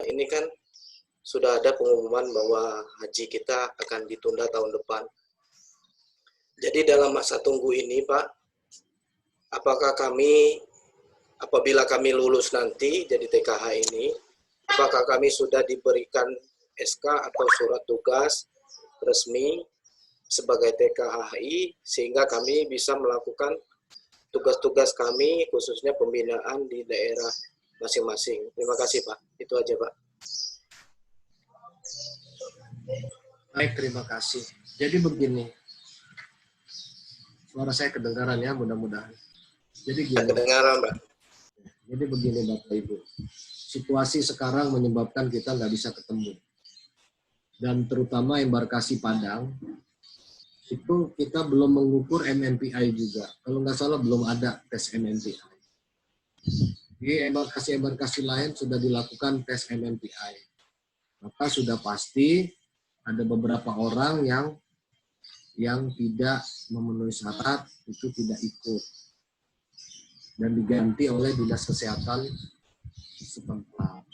ini kan sudah ada pengumuman bahwa haji kita akan ditunda tahun depan. Jadi dalam masa tunggu ini, Pak, apakah apabila kami lulus nanti jadi TKH ini, apakah kami sudah diberikan SK atau surat tugas resmi sebagai TKHI sehingga kami bisa melakukan tugas-tugas kami khususnya pembinaan di daerah masing-masing. Terima kasih, Pak. Itu aja, Pak. Baik, terima kasih. Jadi begini, suara saya kedengaran ya, mudah-mudahan. Jadi gini. Kedengaran, Pak. Jadi begini, Bapak Ibu. Situasi sekarang menyebabkan kita nggak bisa ketemu. Dan terutama embarkasi Padang, itu kita belum mengukur MMPI juga. Kalau nggak salah belum ada tes MMPI. Di embarkasi-embarkasi lain sudah dilakukan tes MMPI. Maka sudah pasti ada beberapa orang yang tidak memenuhi syarat itu tidak ikut dan diganti oleh dinas kesehatan setempat.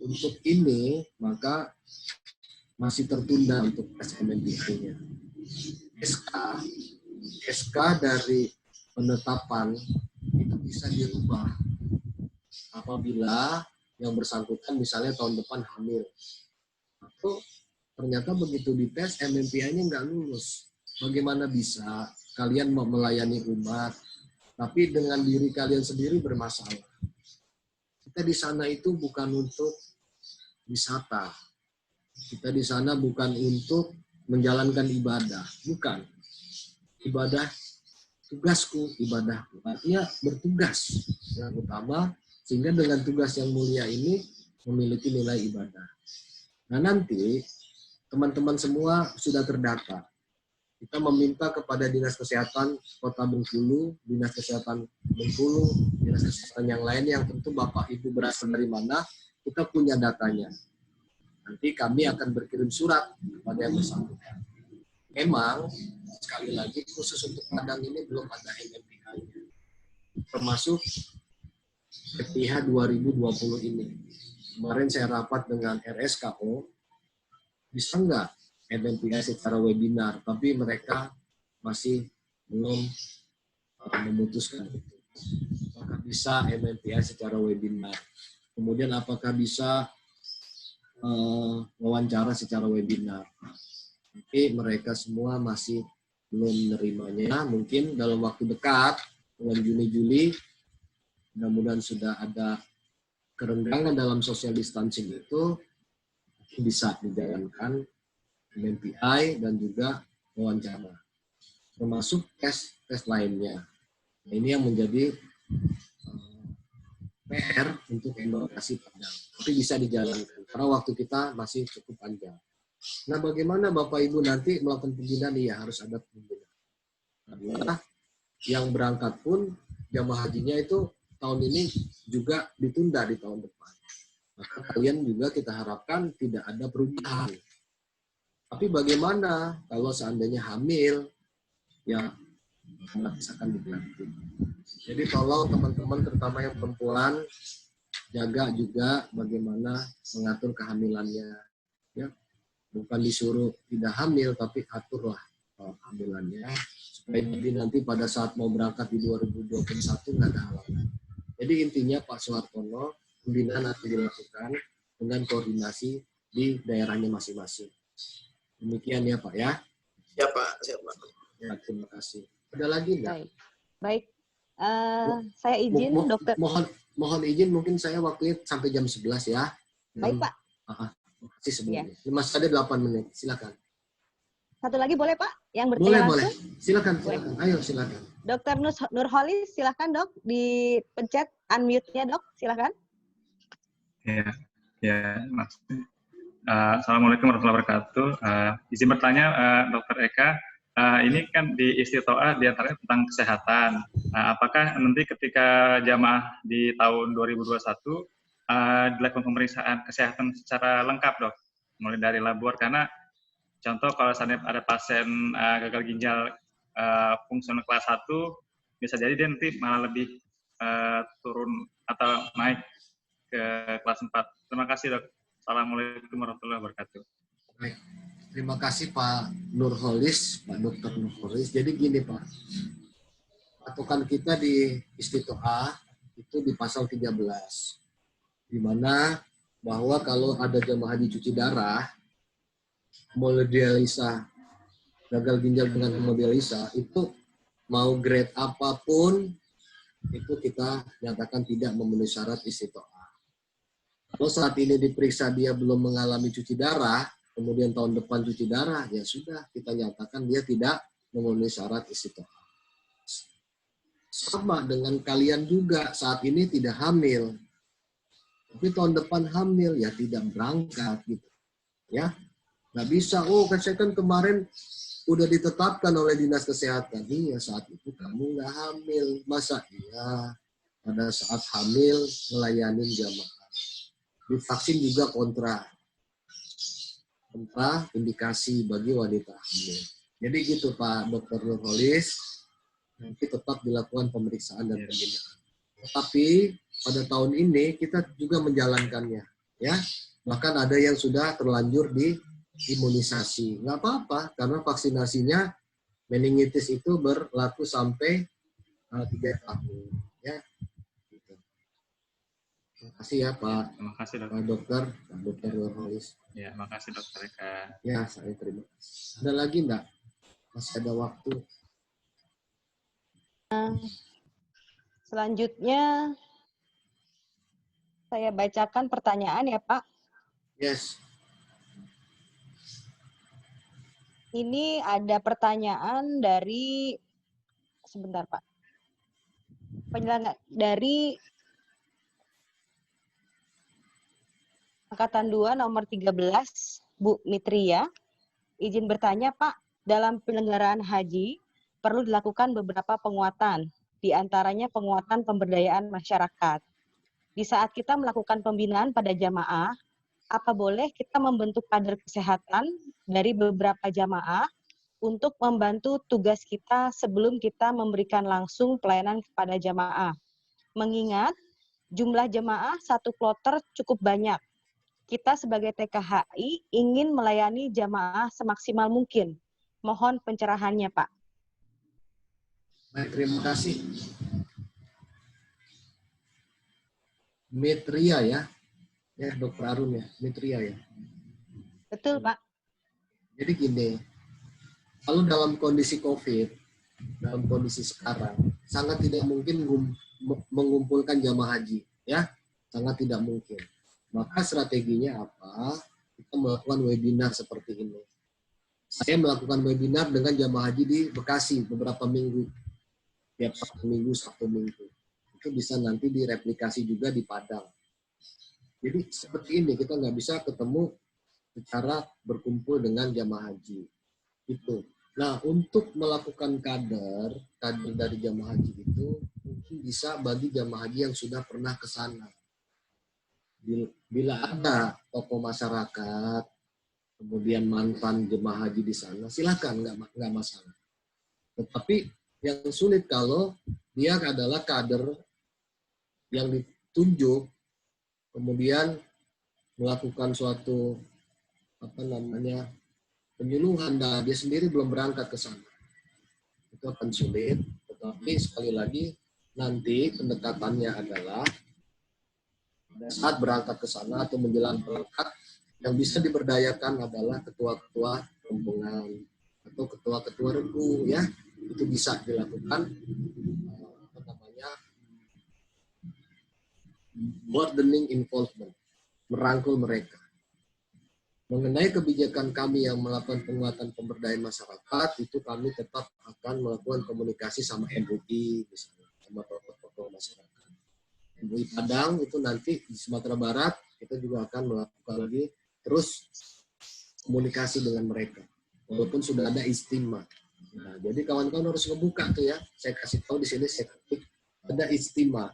Untuk ini maka masih tertunda untuk tes MMPI-nya. SK dari penetapan itu bisa dirubah apabila yang bersangkutan misalnya tahun depan hamil. Atau ternyata begitu dites MMPI-nya nggak lulus. Bagaimana bisa kalian mau melayani umat, tapi dengan diri kalian sendiri bermasalah. Kita di sana itu bukan untuk wisata. Kita di sana bukan untuk menjalankan ibadah. Bukan. Ibadah, tugasku, ibadahku. Artinya bertugas yang utama, sehingga dengan tugas yang mulia ini memiliki nilai ibadah. Nah nanti teman-teman semua sudah terdata. Kita meminta kepada Dinas Kesehatan Kota Bengkulu, Dinas Kesehatan Bengkulu, Dinas Kesehatan yang lain yang tentu Bapak Ibu berasal dari mana, kita punya datanya. Nanti kami akan berkirim surat kepada yang bersangkutan. Memang, sekali lagi, khusus untuk Padang ini belum ada MMPI-nya. Termasuk PPH 2020 ini. Kemarin saya rapat dengan RSKO, bisa nggak MMPI secara webinar, tapi mereka masih belum memutuskan itu. Apakah bisa MMPI secara webinar? Kemudian apakah bisa wawancara secara webinar? Tapi mereka semua masih belum menerimanya. Mungkin dalam waktu dekat, bulan Juni-Juli, mudah-mudahan sudah ada kerenggangan dalam social distancing itu, bisa dijalankan MMPI dan juga wawancara, termasuk tes lainnya. Nah, ini yang menjadi PR untuk embarkasi Padang. Tapi bisa dijalankan karena waktu kita masih cukup panjang. Nah, bagaimana Bapak Ibu nanti melakukan pembinaan? Iya, harus ada pembinaan. Karena yang berangkat pun jamaah hajinya itu tahun ini juga ditunda di tahun depan. Maka kalian juga kita harapkan tidak ada perubahan. Tapi bagaimana kalau seandainya hamil, ya akan diganti. Jadi tolong teman-teman, terutama yang perempuan, jaga juga bagaimana mengatur kehamilannya. Ya, bukan disuruh tidak hamil, tapi aturlah kehamilannya supaya jadi nanti pada saat mau berangkat di 2021 nggak ada halangan. Jadi intinya Pak Soehartono, pembinaan akan dilakukan dengan koordinasi di daerahnya masing-masing. Demikian ya Pak ya. Ya Pak, siap Pak. Ya, terima kasih. Ada lagi enggak? Baik. Saya izin dokter. Mohon izin mungkin saya waktunya sampai jam 11 ya. Baik Pak. Terima kasih sebelumnya. Masih ada 8 menit. Silakan. Satu lagi boleh Pak? Yang bertanya langsung? Boleh. Silakan. Ayo silakan. Dokter Nurholis, silakan dok. Dipencet unmute-nya dok. Silakan. Ya, maksudnya. Assalamualaikum warahmatullahi wabarakatuh. Izin bertanya, Dokter Eka, ini kan di Istitoah diantaranya tentang kesehatan. Apakah nanti ketika jamaah di tahun 2021 dilakukan pemeriksaan kesehatan secara lengkap, Dok? Mulai dari labor, karena contoh kalau seandainya ada pasien gagal ginjal fungsional kelas 1, bisa jadi dia nanti malah lebih turun atau naik ke kelas 4. Terima kasih, Dok. Assalamualaikum warahmatullahi wabarakatuh. Baik. Terima kasih Pak Nurholis, Pak Dr. Nurholis. Jadi gini Pak, patokan kita di Istitoah itu di pasal 13, di mana bahwa kalau ada jamaah haji cuci darah, hemodialisa, gagal ginjal dengan hemodialisa, itu mau grade apapun, itu kita nyatakan tidak memenuhi syarat istitoah. Kalau saat ini diperiksa dia belum mengalami cuci darah, kemudian tahun depan cuci darah, ya sudah, kita nyatakan dia tidak memenuhi syarat istitoah. Sama dengan kalian juga, saat ini tidak hamil. Tapi tahun depan hamil, ya tidak berangkat gitu. Ya, nggak bisa, oh saya kan kemarin udah ditetapkan oleh Dinas Kesehatan. Iya, saat itu kamu nggak hamil. Masa iya pada saat hamil melayani jamaah. Divaksin juga kontra indikasi bagi wanita hamil. Jadi gitu Pak Dr. Nurholis, nanti tetap dilakukan pemeriksaan dan pembinaan. Tetapi pada tahun ini kita juga menjalankannya, ya. Bahkan ada yang sudah terlanjur di imunisasi. Nggak apa-apa, karena vaksinasinya meningitis itu berlaku sampai 3 tahun. Ya. Gitu. Terima kasih ya Pak. Terima kasih, Dok. Pak Dokter, Pak Dokter Nurholis. Ya, makasih Dokter Eka. Ya, saya terima kasih. Ada lagi enggak? Masih ada waktu. Selanjutnya saya bacakan pertanyaan ya Pak. Yes. Ini ada pertanyaan dari, sebentar Pak, penyelenggara dari Angkatan 2 nomor 13, Bu Mitria. Izin bertanya Pak, dalam penyelenggaraan haji perlu dilakukan beberapa penguatan, di antaranya penguatan pemberdayaan masyarakat. Di saat kita melakukan pembinaan pada jamaah, apa boleh kita membentuk kader kesehatan dari beberapa jamaah untuk membantu tugas kita sebelum kita memberikan langsung pelayanan kepada jamaah. Mengingat jumlah jamaah satu kloter cukup banyak. Kita sebagai TKHI ingin melayani jamaah semaksimal mungkin. Mohon pencerahannya, Pak. Baik, terima kasih. Mitria ya. Ya, Dr. Arun ya, Mitria ya. Betul, Pak. Jadi gini, kalau dalam kondisi COVID, dalam kondisi sekarang, sangat tidak mungkin mengumpulkan jamaah haji, ya, sangat tidak mungkin. Maka strateginya apa? Kita melakukan webinar seperti ini. Saya melakukan webinar dengan jamaah haji di Bekasi beberapa minggu, tiap Sabtu Minggu. Itu bisa nanti direplikasi juga di Padang. Jadi seperti ini, kita nggak bisa ketemu secara berkumpul dengan jamaah haji. Itu. Nah, untuk melakukan kader dari jamaah haji itu mungkin bisa bagi jamaah haji yang sudah pernah ke sana. Bila ada tokoh masyarakat, kemudian mantan jemaah haji di sana, silakan, nggak masalah. Tetapi yang sulit kalau dia adalah kader yang ditunjuk, kemudian melakukan suatu penyuluhan, dan dia sendiri belum berangkat ke sana. Itu akan sulit. Tetapi sekali lagi nanti pendekatannya adalah saat berangkat ke sana atau menjelang berangkat, yang bisa diberdayakan adalah ketua-ketua rombongan atau ketua-ketua regu, ya. Itu bisa dilakukan broadening involvement, merangkul mereka. Mengenai kebijakan kami yang melakukan penguatan pemberdayaan masyarakat, itu kami tetap akan melakukan komunikasi sama MUI, misalnya, sama tokoh-tokoh masyarakat. MUI Padang itu nanti di Sumatera Barat, kita juga akan melakukan lagi terus komunikasi dengan mereka. Walaupun sudah ada istimewa. Nah, jadi kawan-kawan harus ngebuka tuh ya. Saya kasih tahu di sini, saya ketik ada istimewa.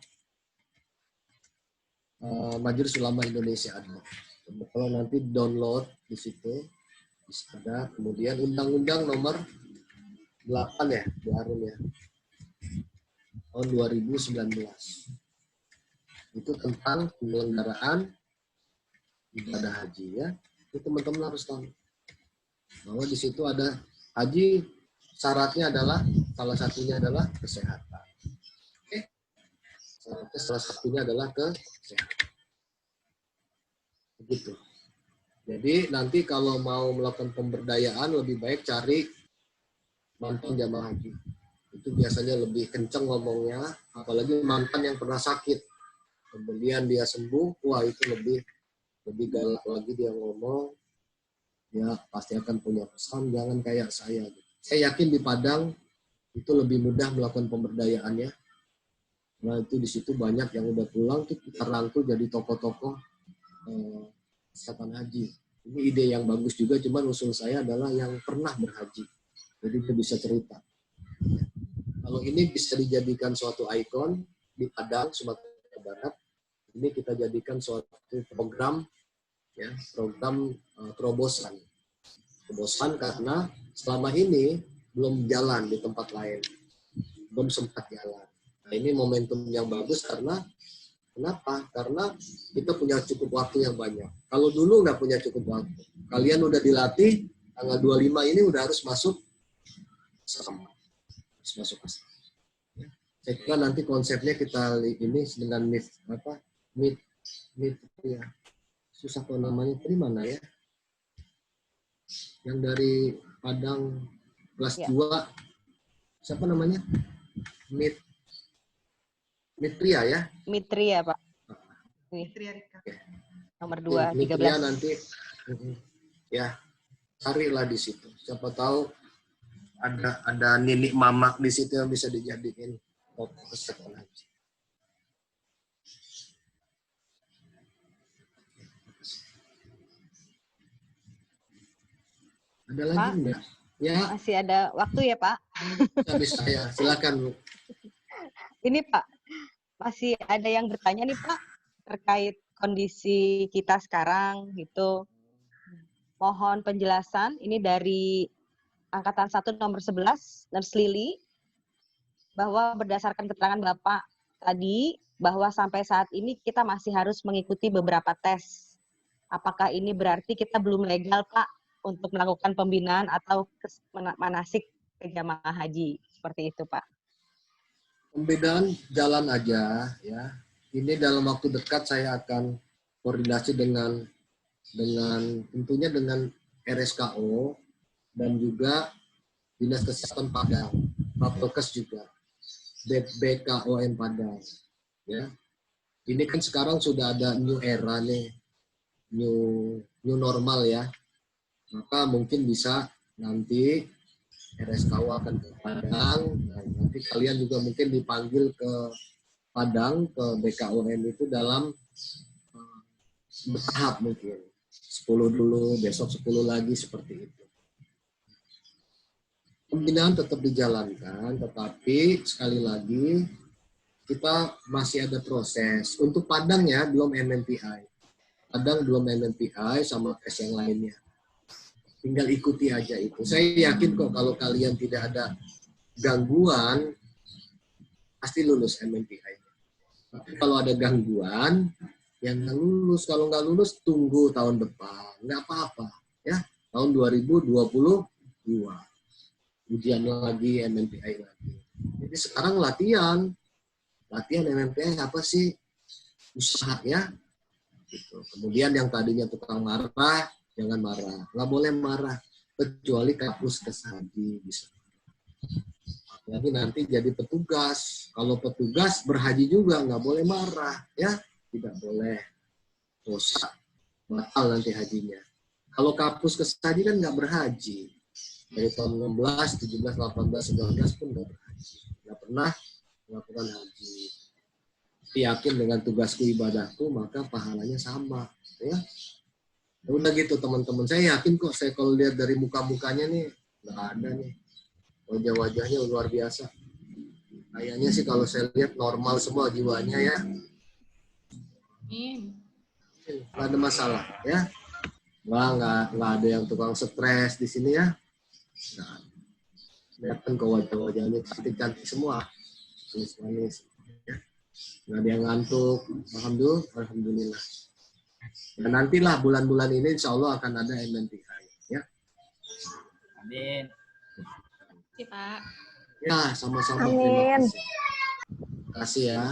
Majelis Ulama Indonesia ada. Kalau nanti download di situ bisa ada. Kemudian Undang-Undang Nomor 8 ya, Bu Arun ya, tahun 2019. Itu tentang penyelenggaraan ibadah haji ya, itu teman-teman harus tahu bahwa di situ ada haji, syaratnya adalah salah satunya adalah kesehatan. Oke, syaratnya salah satunya adalah kesehatan. Begitu. Jadi nanti kalau mau melakukan pemberdayaan lebih baik cari mantan jamaah haji. Itu biasanya lebih kenceng ngomongnya, apalagi mantan yang pernah sakit. Kemudian dia sembuh, wah itu lebih galak lagi dia ngomong. Ya pasti akan punya pesan, jangan kayak saya. Saya yakin di Padang itu lebih mudah melakukan pemberdayaannya. Nah itu di situ banyak yang udah pulang tuh kita rangkul jadi tokoh-tokoh kesehatan haji. Ini ide yang bagus juga, cuman usul saya adalah yang pernah berhaji. Jadi dia bisa cerita. Kalau ini bisa dijadikan suatu ikon di Padang, Sumatera Barat, ini kita jadikan suatu program, ya, program terobosan. Terobosan karena selama ini belum jalan di tempat lain, belum sempat jalan. Nah ini momentum yang bagus karena kenapa? Karena kita punya cukup waktu yang banyak. Kalau dulu nggak punya cukup waktu, kalian udah dilatih tanggal 25 ini udah harus masuk asrama. Harus masuk asrama. Ya. Saya kira nanti konsepnya kita ini dengan ya. Susah kok namanya, dari mana ya? Yang dari Padang kelas 2, siapa namanya? Mitria ya? Mitria, Pak. Mitria Rika. Nomor 2, 13. Mitria nanti, ya, carilah di situ. Siapa tahu ada ninik mamak di situ yang bisa dijadiin tokoh kesehatan haji. Ada lagi Pak, enggak? Ya, masih ada waktu ya, Pak? bisa ya. Silakan, Bu. Ini Pak, masih ada yang bertanya nih Pak terkait kondisi kita sekarang gitu. Mohon penjelasan ini dari Angkatan 1 nomor 11, Nurse Lili, bahwa berdasarkan keterangan Bapak tadi, bahwa sampai saat ini kita masih harus mengikuti beberapa tes. Apakah ini berarti kita belum legal Pak untuk melakukan pembinaan atau manasik ke jamaah haji? Seperti itu Pak. Pembedaan jalan aja ya. Ini dalam waktu dekat saya akan koordinasi dengan tentunya dengan RSKO dan juga Dinas Kesehatan Padang, Bapelkes juga, BKOM Padang. Ya, ini kan sekarang sudah ada new era nih, new normal ya. Maka mungkin bisa nanti RSKO akan ke Padang, dan nanti kalian juga mungkin dipanggil ke Padang, ke BKOM itu dalam bertahap mungkin. 10 dulu, besok 10 lagi, seperti itu. Pembinaan tetap dijalankan, tetapi sekali lagi kita masih ada proses. Untuk Padang ya, belum MMPI. Padang belum MMPI sama tes yang lainnya. Tinggal ikuti aja itu. Saya yakin kok kalau kalian tidak ada gangguan, pasti lulus MMPI. Tapi kalau ada gangguan, yang nggak lulus. Kalau nggak lulus, tunggu tahun depan. Nggak apa-apa. Ya, tahun 2022. Ujian lagi, MMPI lagi. Jadi sekarang latihan. Latihan MMPI apa sih? Usaha ya. Gitu. Kemudian yang tadinya tukang marah, jangan marah. Nggak boleh marah. Kecuali kapus keshaji bisa. Jadi nanti jadi petugas. Kalau petugas berhaji juga nggak boleh marah. Ya, tidak boleh. Dosa. Batal nanti hajinya. Kalau kapus keshaji kan nggak berhaji. Dari tahun 16, 17, 18, 19 pun nggak berhaji. Nggak pernah melakukan haji. Tapi yakin dengan tugasku ibadahku, maka pahalanya sama. Ya, udah gitu teman-teman. Saya yakin kok, saya kalau lihat dari muka-mukanya nih, nggak ada nih. Wajah-wajahnya luar biasa. Kayaknya sih kalau saya lihat normal semua jiwanya ya. Nggak ada masalah ya. Nggak ada yang tukang stres di sini ya. Nah, lihatkan ke wajah-wajahnya cantik-cantik semua. Manis-manis. Ya. Nggak ada yang ngantuk. Alhamdulillah. Dan nantilah bulan-bulan ini insya Allah akan ada MMPI. Ya, Amin. Pak. ya sama-sama. Amin. Terima kasih. Terima kasih ya.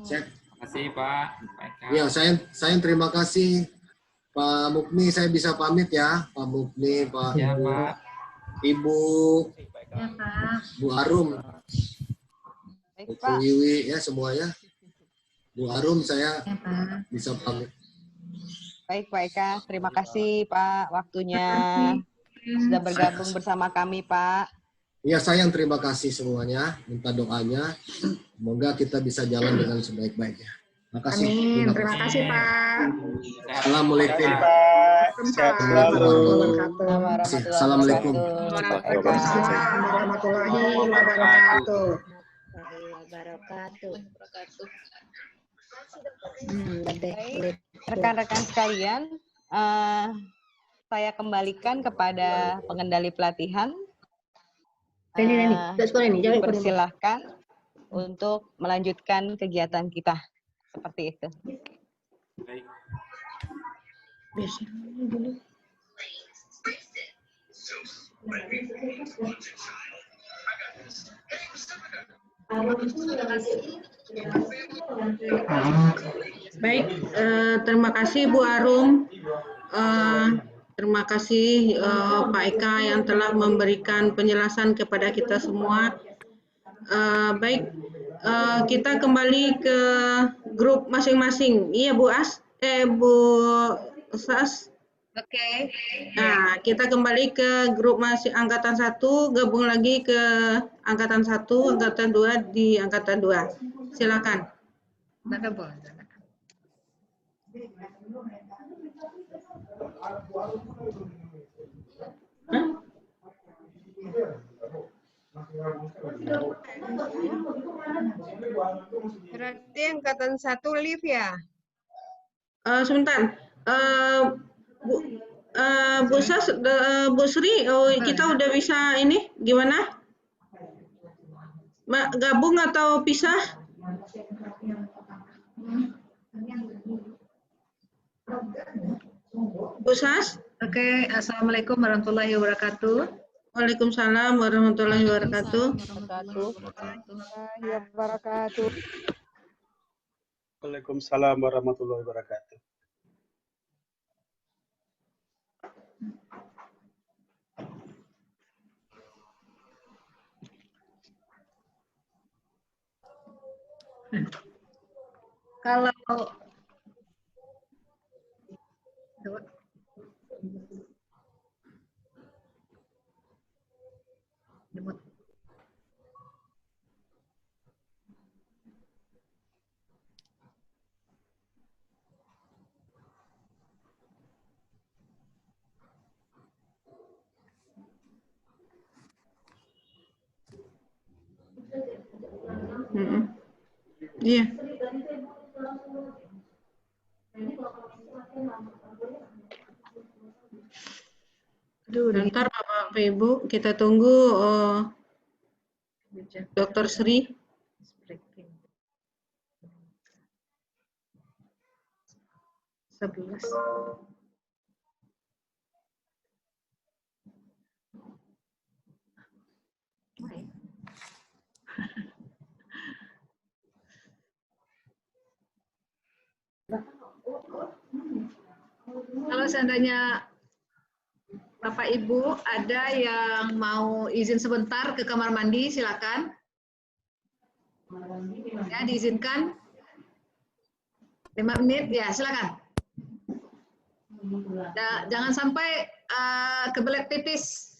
Cek. Terima kasih Pak. Ya, saya terima kasih Pak Mukni. Saya bisa pamit ya, Pak Mukni, Pak Ya, Ibu, Pak. Ibu, Ya, Pak. Bu Arum, Baik, Bu Pak. Wiwi ya semuanya. Bu Arum saya Ya, Pak. bisa pamit. Baik, Pak Eka. Terima kasih, Pak, waktunya sudah bergabung bersama kami, Pak. Ya, saya yang terima kasih semuanya. Minta doanya. Semoga kita bisa jalan dengan sebaik-baiknya. Terima kasih. Amin. Terima kasih, Pak. Assalamualaikum. Sehat selalu. Assalamualaikum. Waalaikumsalam warahmatullahi wabarakatuh. Baik, rekan-rekan sekalian, saya kembalikan kepada pengendali pelatihan. Persilahkan untuk melanjutkan kegiatan kita seperti itu. Baik. Baik, terima kasih Bu Arum. Terima kasih Pak Eka yang telah memberikan penjelasan kepada kita semua. Baik, kita kembali ke grup masing-masing. Iya Bu Bu Sas. Oke. Nah, kita kembali ke grup masih angkatan 1, gabung lagi ke angkatan 1, angkatan 2 di angkatan 2. Silakan. Mana boleh. Berarti angkatan 1 live ya? Sebentar. Bu Sas, Bu Sri, kita udah bisa ini gimana? Gabung atau pisah? Bu Sas? Oke, Assalamualaikum warahmatullahi wabarakatuh. Waalaikumsalam warahmatullahi wabarakatuh. Waalaikumsalam warahmatullahi wabarakatuh. Kalau Iya. Bentar Bapak Ibu, kita tunggu Dr. Sri. Kalau seandainya Bapak Ibu ada yang mau izin sebentar ke kamar mandi, silakan. Ya, diizinkan. 5 menit, ya silakan. Jangan sampai kebelet pipis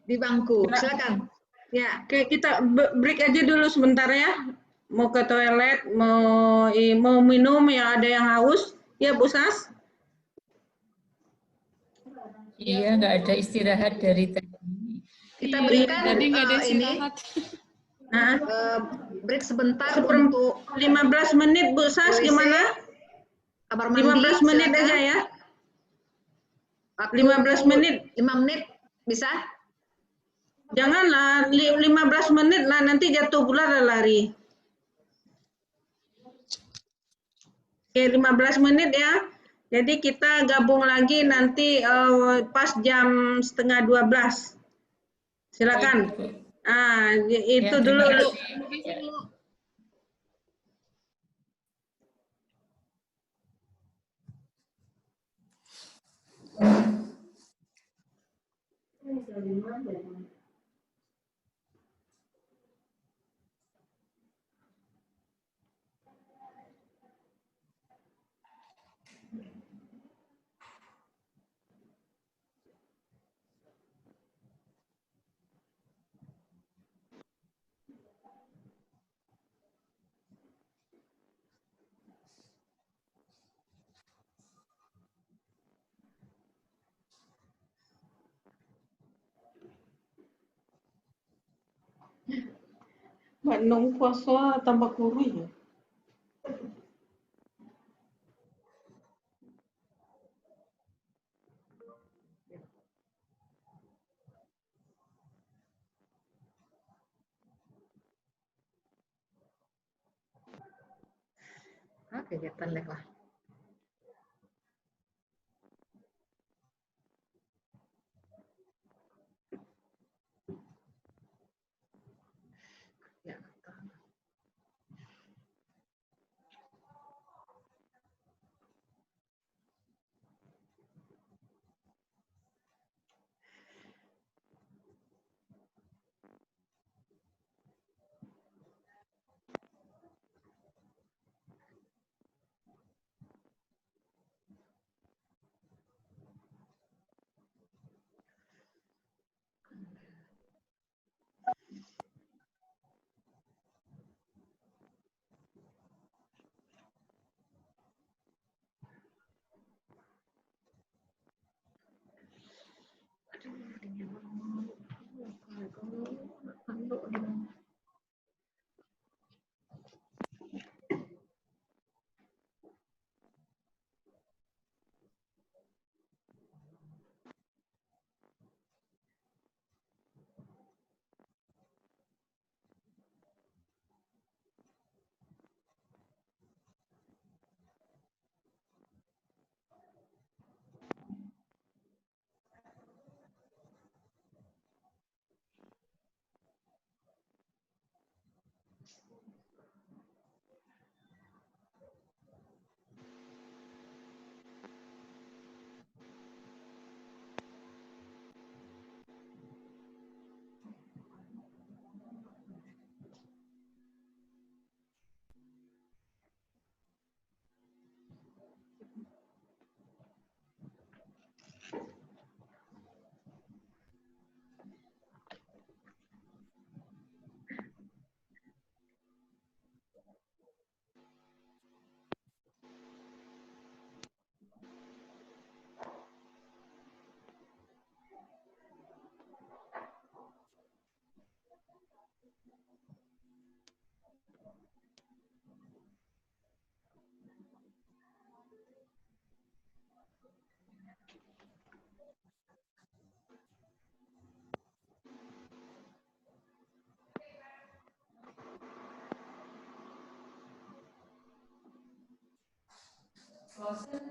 di bangku. Silakan. Ya, kita break aja dulu sebentar ya. Mau ke toilet, mau minum, yang ada yang haus. Ya, Bu Sas? Iya, nggak ada istirahat dari tadi. Kita berikan Tadi nggak ada ini istirahat. break sebentar untuk 15 menit, Bu Sas, gimana? kamar mandi. 15 menit silakan. aja ya. Waktu 15 menit. 5 menit bisa? Janganlah 15 menit lah, nanti jatuh pula lari. Oke, 15 menit ya. Jadi kita gabung lagi nanti pas jam setengah 12. Silakan. Baik, Bu. Itu Ya, dulu. terima kasih. Terima kasih, Ya. Bu. Mbak Nung puasa tambah kurus ya. Kegiatan lek lah. Ya.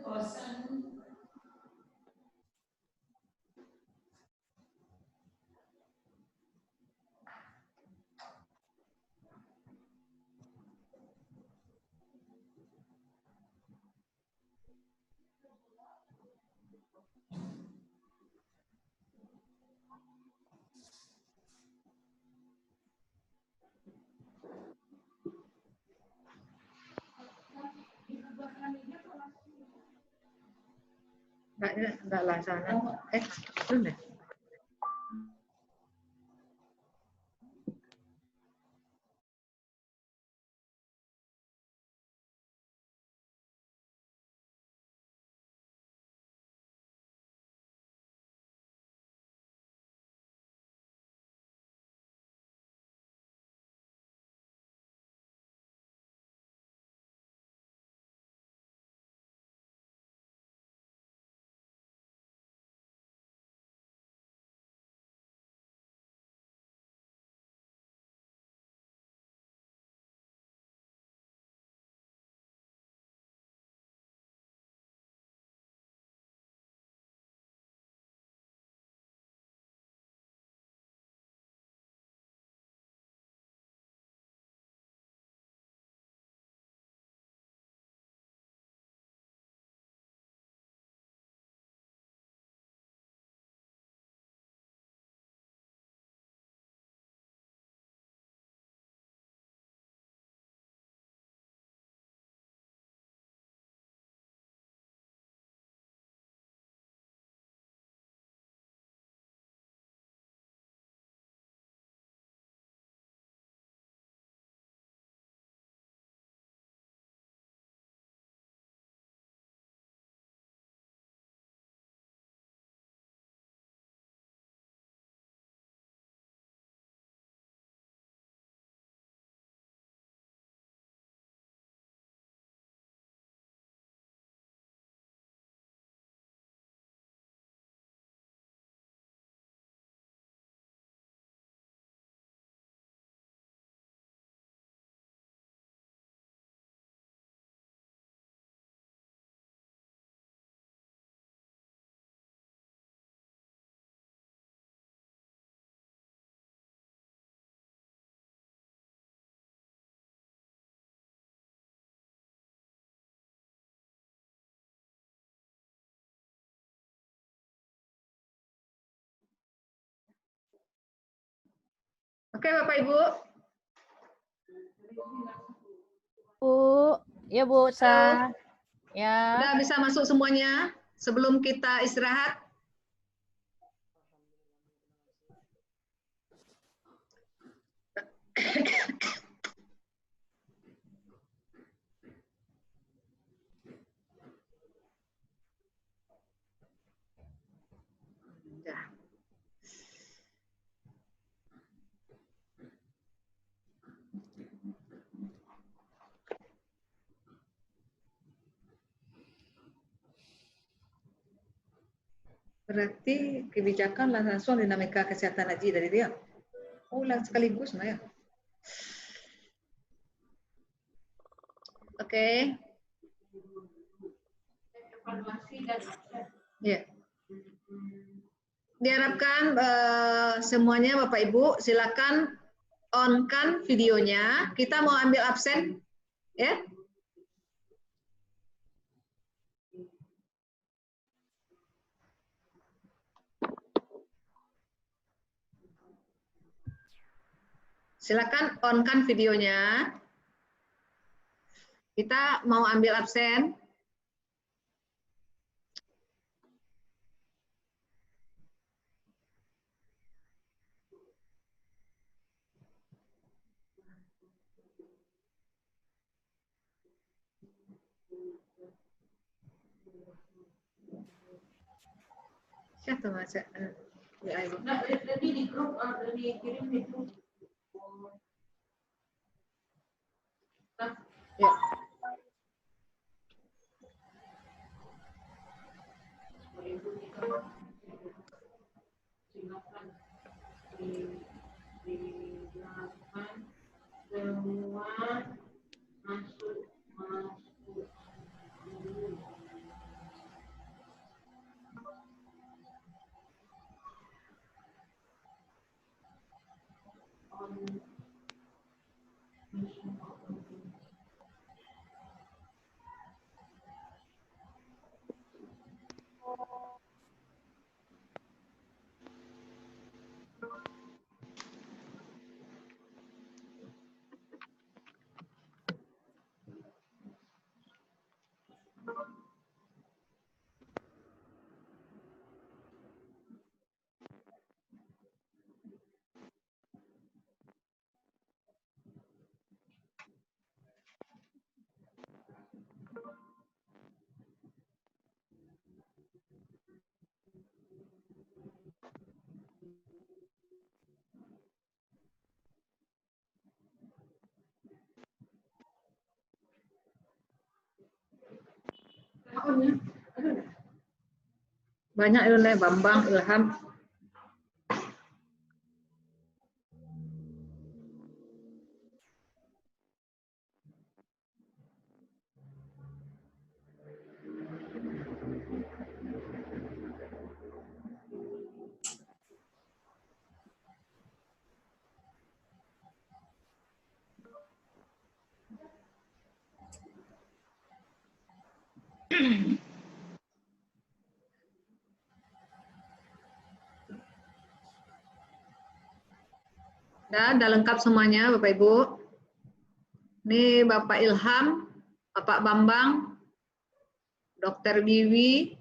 Bosan. Enggak lah sana. Belum ya? Oke, Bapak Ibu. Bu, ya Bu, Halo. ya. Udah bisa masuk semuanya sebelum kita istirahat? Udah. Berarti kebijakan langsung dinamika kesehatan haji dari dia. Oh, sekaligus nah ya. Oke. Ya. Diharapkan semuanya Bapak Ibu silakan on-kan videonya. Kita mau ambil absen, ya. Silakan on-kan videonya. Kita mau ambil absen. Siapa Mas? Ya, Ibu. Nah, tadi di grup, dikirim di grup. Ya. Silakan dilakukan semua masuk. Banyak oleh Bambang Ilham. Udah lengkap semuanya Bapak Ibu. Ini Bapak Ilham, Bapak Bambang, Dr. Wiwi,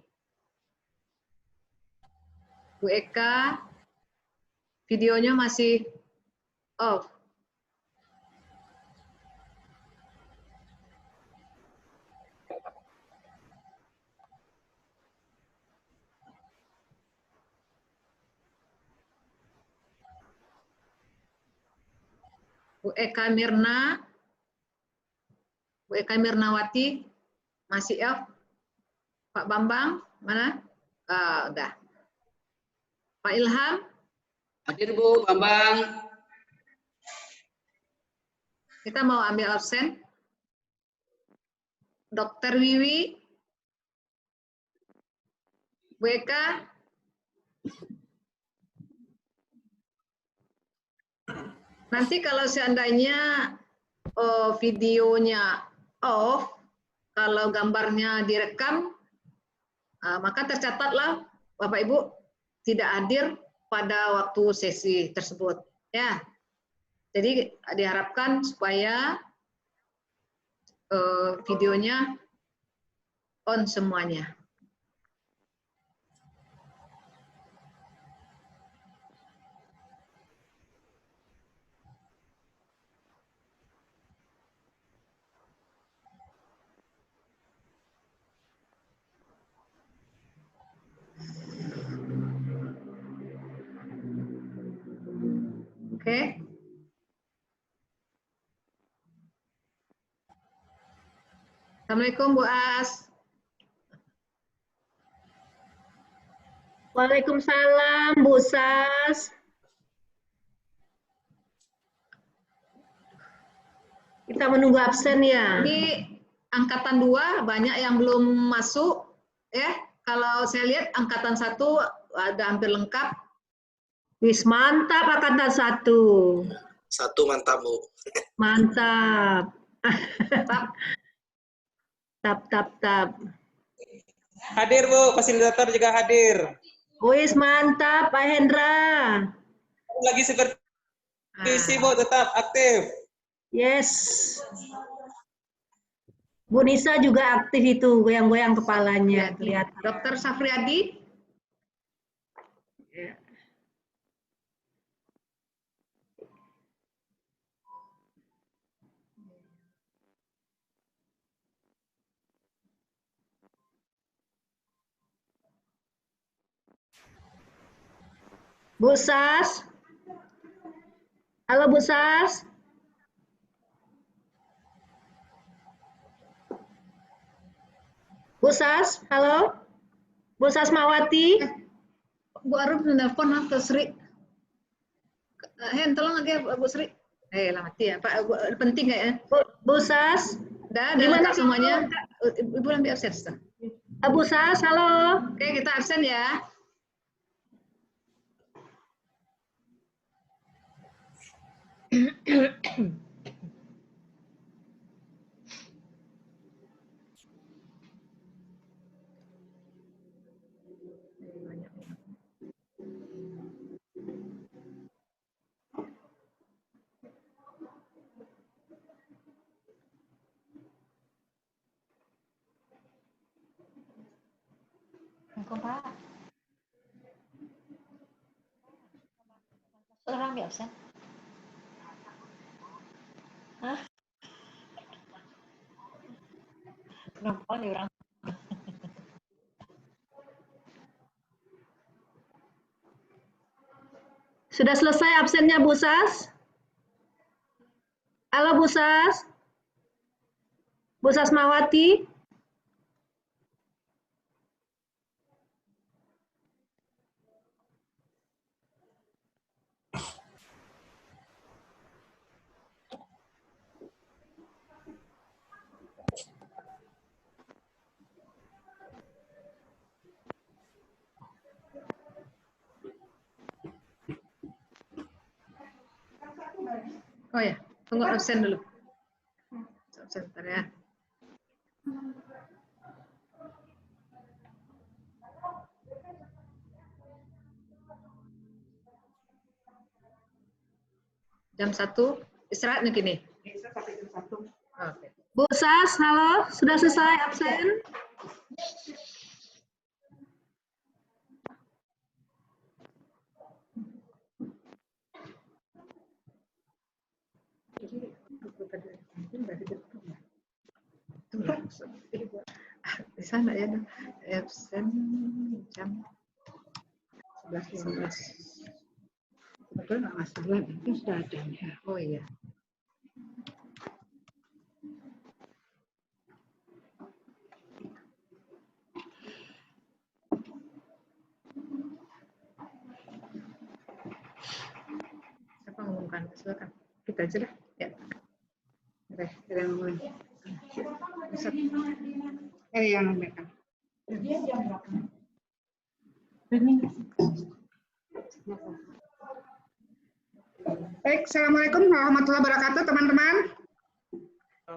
Bu Eka, videonya masih off. Bu Eka Mirna, Bu Eka Mirnawati, masih off. Pak Bambang, mana? Udah. Pak Ilham. Hadir Bu Bambang. Kita mau ambil absen. Dr. Wiwi. Bu Eka. Nanti kalau seandainya videonya off, kalau gambarnya direkam, maka tercatatlah Bapak Ibu tidak hadir pada waktu sesi tersebut. Ya, Jadi diharapkan supaya videonya on semuanya. Oke. Assalamualaikum Bu As. Waalaikumsalam Bu Sas. Kita menunggu absen ya. Ini angkatan 2 banyak yang belum masuk ya. Kalau saya lihat angkatan 1 ada hampir lengkap. Wis mantap angkatan 1. 1 mantap Bu. Mantap. Tap. Hadir Bu, fasilitator juga hadir. Wis mantap Pak Hendra. Lagi seperti Bu, tetap aktif. Yes. Bu Nisa juga aktif itu, goyang-goyang kepalanya. Kelihatan. Dr. Safriadi. Ya. Bu Sas. Halo Bu Sas. Bu Sas, halo. Bu Sasmawati. Bu Arum menelpon ke Sri. Hen, tolong lagi Bu Sri. Lah mati ya, Pak. Penting nggak ya? Bu Sas. Udah Gimana semuanya? Ibu nanti absen. Bu Sas, halo. Oke, kita absen ya. Assalamualaikum Pak. Orang ambil absen. Hah? Kenapa nih orang? Sudah selesai absennya Bu Sas? Halo Bu Sas. Bu Sasmawati. Oh ya, tunggu absen dulu. Absen bentar ya. Jam 1 istirahat nih gini. Oke. Bu Sas, halo. Sudah selesai absen? Di sana ya, absen jam 11.15. Betul nggak Mas? Itu sudah ada ya. Oh iya. Siapa ngomongkan? Silakan. Kita aja dah. Ya. Oke, kita ngomongin. Yang ngomongkan. Baik, Assalamualaikum warahmatullahi wabarakatuh, teman-teman.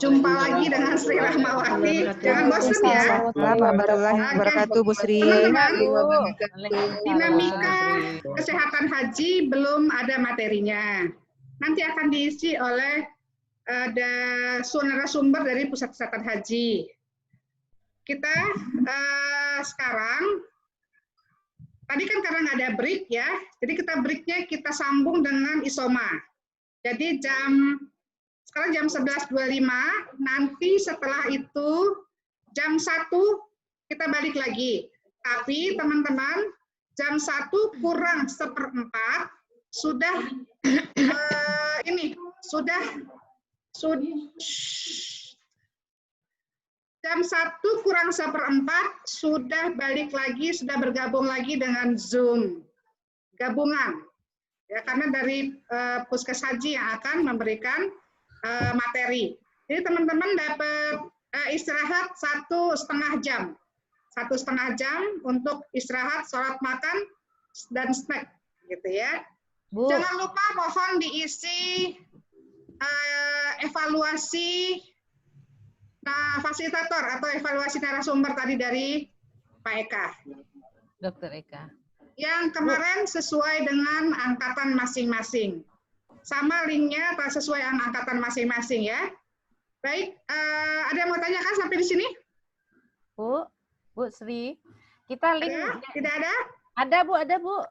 Jumpa lagi dengan Sri Rahmawati. Jangan bosan ya. Warahmatullahi wabarakatuh, Bu Sri. Teman-teman, dinamika kesehatan haji belum ada materinya. nanti akan diisi oleh ada narasumber dari Pusat Kesehatan Haji. Kita sekarang, tadi kan karena nggak ada break ya, jadi kita breaknya kita sambung dengan Isoma. Jadi sekarang jam 11.25, nanti setelah itu jam 1 kita balik lagi. Tapi teman-teman, jam 1 kurang 1/4 sudah jam 1 kurang 1/4 sudah balik lagi, sudah bergabung lagi dengan Zoom gabungan. Ya, karena dari Puskes Haji yang akan memberikan materi. Jadi teman-teman dapat istirahat 1,5 jam. 1,5 jam untuk istirahat, sholat, makan, dan snack, gitu ya. Bu. Jangan lupa mohon diisi evaluasi fasilitator atau evaluasi narasumber tadi dari Pak Eka. Dokter Eka. Yang kemarin sesuai dengan angkatan masing-masing. Sama linknya sesuai angkatan masing-masing ya. Baik, ada yang mau tanyakan sampai di sini? Bu Sri, kita link. Tidak ada? Ada Bu, ada Bu.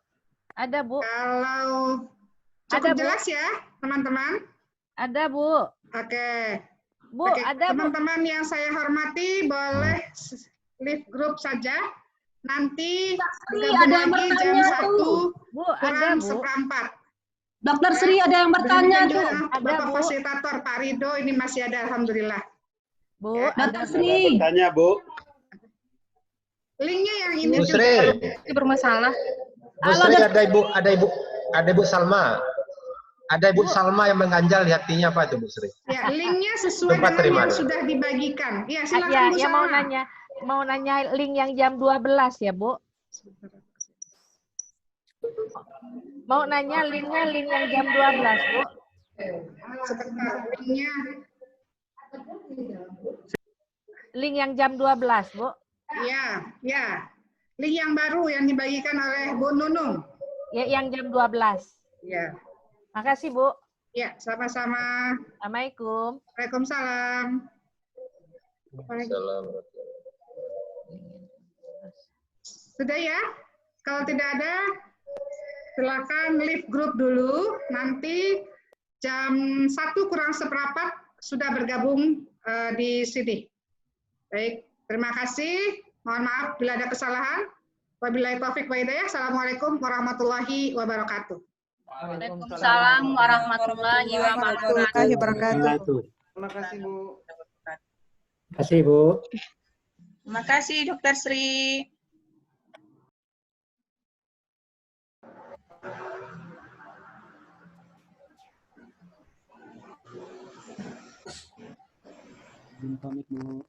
Ada Bu. Kalau cukup jelas ya, teman-teman. Ada Bu. Oke. Bu, ada teman-teman yang saya hormati, boleh leave group saja. Nanti gabung lagi jam 1 kurang 1/4. Dokter Sri ada yang bertanya tuh. Bapak fasilitator Pak Rido ini masih ada, alhamdulillah. Bu, Dokter Sri. Bertanya Bu. Linknya yang ini Bu Sri. juga bermasalah. Bu Sri, ada Ibu Salma. Ada Ibu Salma yang mengganjal di hatinya apa itu Bu Sri? Ya, linknya sesuai dengan yang sudah dibagikan. Ya, silakan Bu Salma. Mau nanya link yang jam 12 ya, Bu. Mau nanya link yang jam 12, Bu. Sebentar, linknya. Link yang jam 12, Bu. Iya, ya. Link yang baru yang dibagikan oleh Bu Nunung. Ya, yang jam 12. Ya. Makasih, Bu. Ya, sama-sama. Assalamualaikum. Waalaikumsalam. Sudah ya? Kalau tidak ada, silakan leave group dulu. Nanti jam 1 kurang 1/4 sudah bergabung di sini. Baik, terima kasih. Mohon maaf bila ada kesalahan. Wabillahi taufik wa hidayah. Assalamualaikum warahmatullahi wabarakatuh. Waalaikumsalam warahmatullahi wabarakatuh. Terima kasih Bu. Terima kasih Bu. Terima kasih Dokter Sri. Pamit Bu.